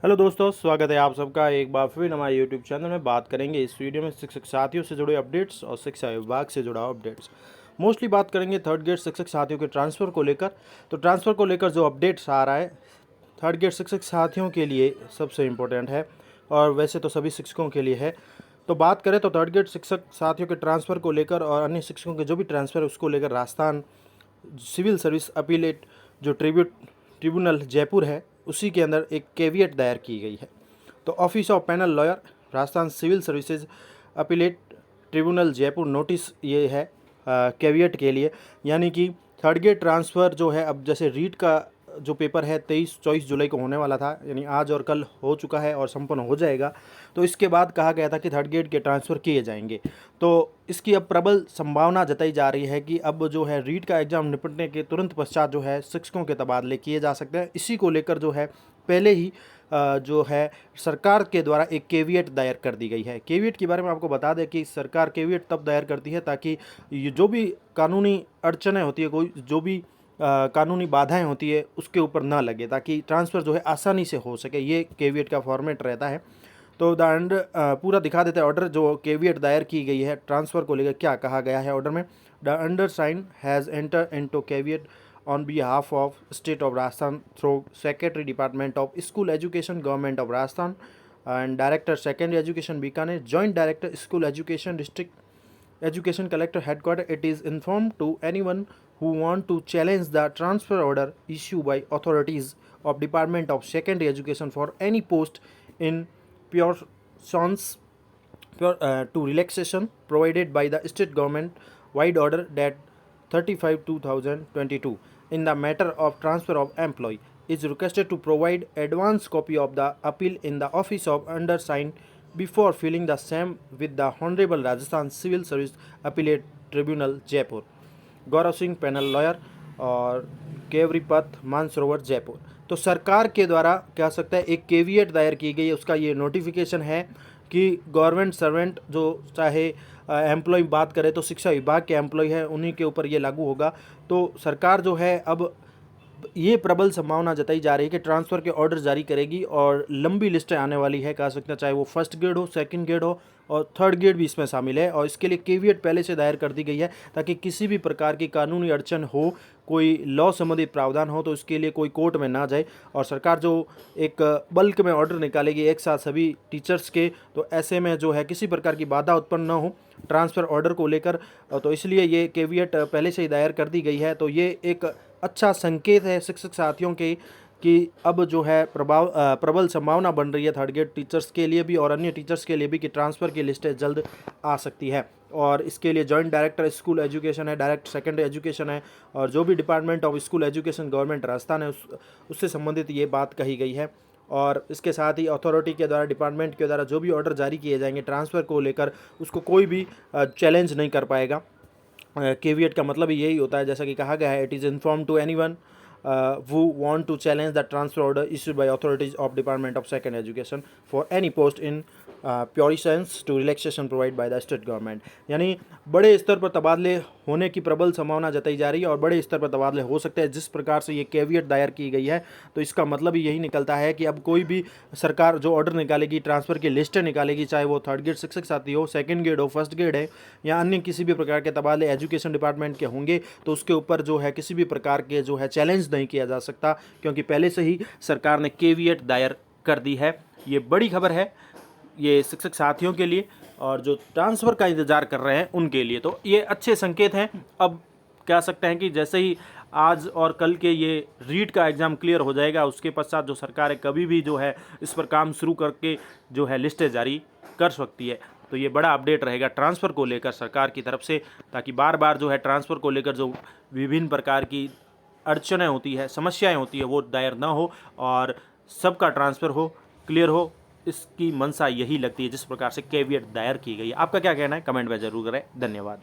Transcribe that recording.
Hello दोस्तों, स्वागत है आप सबका एक बार फिर हमारे यूट्यूब चैनल में। बात करेंगे इस वीडियो में शिक्षक साथियों से जुड़े अपडेट्स और शिक्षा विभाग से जुड़ा अपडेट्स। मोस्टली बात करेंगे थर्ड ग्रेड शिक्षक साथियों के ट्रांसफ़र को लेकर। तो ट्रांसफ़र को लेकर जो अपडेट्स आ रहा है थर्ड ग्रेड शिक्षक साथियों के लिए सबसे इम्पोर्टेंट है, और वैसे तो सभी शिक्षकों के लिए है। तो बात करें तो थर्ड ग्रेड शिक्षक साथियों के ट्रांसफ़र को लेकर और अन्य शिक्षकों के जो भी ट्रांसफ़र है उसको लेकर राजस्थान सिविल सर्विस अपीलेट जो ट्रिब्यूनल जयपुर है उसी के अंदर एक केवियट दायर की गई है। तो office of panel lawyer Rajasthan civil services appellate tribunal Jaipur notice ये है केवियट के लिए, यानी कि थर्ड ग्रेड ट्रांसफ़र जो है अब जैसे रीट का जो पेपर है 23-24 जुलाई को होने वाला था, यानी आज और कल हो चुका है और संपन्न हो जाएगा। तो इसके बाद कहा गया था कि थर्ड ग्रेड के ट्रांसफ़र किए जाएंगे। तो इसकी अब प्रबल संभावना जताई जा रही है कि अब जो है रीट का एग्ज़ाम निपटने के तुरंत पश्चात जो है शिक्षकों के तबादले किए जा सकते हैं। इसी को लेकर जो है पहले ही जो है सरकार के द्वारा एक केवियट दायर कर दी गई है। केवियट के बारे में आपको बता दें कि सरकार केवियट तब दायर करती है ताकि ये जो भी कानूनी अड़चनें होती है, कोई जो भी कानूनी बाधाएं होती है उसके ऊपर ना लगे, ताकि ट्रांसफ़र जो है आसानी से हो सके। ये केवियट का फॉर्मेट रहता है। तो पूरा दिखा देते हैं ऑर्डर जो केवियट दायर की गई है ट्रांसफ़र को लेकर। क्या कहा गया है ऑर्डर में? The under sign has enter into caveat on behalf of State of Rajasthan through Secretary Department of School Education Government of Rajasthan and Director Secondary Education Bikaner, Joint Director School Education District Education Collector Headquarters. It is informed to anyone who want to challenge the transfer order issued by authorities of Department of Secondary Education for any post in pure sons to relaxation provided by the state government wide order that 35/2022 in the matter of transfer of employee is requested to provide advance copy of the appeal in the office of undersigned before filing the same with the Honorable Rajasthan Civil Service Appellate Tribunal Jaipur. Gaurav Singh panel lawyer और केवरीपथ मानसरोवर जयपुर। तो सरकार के द्वारा कह सकता है एक caveat दायर की गई है, उसका ये नोटिफिकेशन है कि गवर्नमेंट सर्वेंट जो चाहे एम्प्लॉय बात करें तो शिक्षा विभाग के एम्प्लॉय है उन्हीं के ऊपर ये लागू होगा। तो सरकार जो है अब ये प्रबल संभावना जताई जा रही है कि ट्रांसफ़र के ऑर्डर जारी करेगी और लंबी लिस्टें आने वाली है, कह सकते हैं, चाहे वो फर्स्ट ग्रेड हो, सेकंड ग्रेड हो और थर्ड ग्रेड भी इसमें शामिल है। और इसके लिए केवियट पहले से दायर कर दी गई है ताकि किसी भी प्रकार की कानूनी अड़चन हो, कोई लॉ संबंधित प्रावधान हो तो उसके लिए कोई कोर्ट में ना जाए। और सरकार जो एक बल्क में ऑर्डर निकालेगी एक साथ सभी टीचर्स के, तो ऐसे में जो है किसी प्रकार की बाधा उत्पन्न न हो ट्रांसफ़र ऑर्डर को लेकर, तो इसलिए ये केवियट पहले से ही दायर कर दी गई है। तो ये एक अच्छा संकेत है शिक्षक साथियों के कि अब जो है प्रबल संभावना बन रही है थर्ड ग्रेड टीचर्स के लिए भी और अन्य टीचर्स के लिए भी कि ट्रांसफ़र की लिस्टें जल्द आ सकती है। और इसके लिए जॉइंट डायरेक्टर स्कूल एजुकेशन है, डायरेक्ट सेकेंडरी एजुकेशन है और जो भी department of school education government Rajasthan है उससे संबंधित ये बात कही गई है। और इसके साथ ही अथॉरिटी के द्वारा, डिपार्टमेंट के द्वारा जो भी ऑर्डर जारी किए जाएंगे ट्रांसफ़र को लेकर उसको कोई भी चैलेंज नहीं कर पाएगा। केवियट का मतलब ही यही होता है, जैसा कि कहा गया है, it is inform to anyone who want to challenge the transfer order issued by authorities of Department of Secondary Education for any post in pursuance to relaxation provided by the state government। यानी बड़े स्तर पर तबादले होने की प्रबल संभावना जताई जा रही है और बड़े स्तर पर तबादले हो सकते हैं जिस प्रकार से ये केवियट दायर की गई है। तो इसका मतलब ही यही निकलता है कि अब कोई भी सरकार जो ऑर्डर निकालेगी, ट्रांसफ़र की लिस्टें निकालेगी, चाहे वो थर्ड ग्रेड शिक्षक साथी हो, सेकंड ग्रेड हो, फर्स्ट ग्रेड है या अन्य किसी भी प्रकार के तबादले एजुकेशन डिपार्टमेंट के होंगे, तो उसके ऊपर जो है किसी भी प्रकार के जो है चैलेंज नहीं किया जा सकता, क्योंकि पहले से ही सरकार ने केवियट दायर कर दी है। ये बड़ी खबर है ये शिक्षक साथियों के लिए और जो ट्रांसफ़र का इंतज़ार कर रहे हैं उनके लिए। तो ये अच्छे संकेत हैं। अब कह सकते हैं कि जैसे ही आज और कल के ये रीट का एग्ज़ाम क्लियर हो जाएगा उसके पश्चात जो सरकार है कभी भी जो है इस पर काम शुरू करके जो है लिस्टें जारी कर सकती है। तो ये बड़ा अपडेट रहेगा ट्रांसफ़र को लेकर सरकार की तरफ से, ताकि बार बार जो है ट्रांसफ़र को लेकर जो विभिन्न प्रकार की अड़चनें होती है, समस्याएं होती है, वो दायर ना हो और सबका ट्रांसफ़र हो, क्लियर हो। इसकी मंशा यही लगती है जिस प्रकार से केवियट दायर की गई है। आपका क्या कहना है कमेंट में ज़रूर करें। धन्यवाद।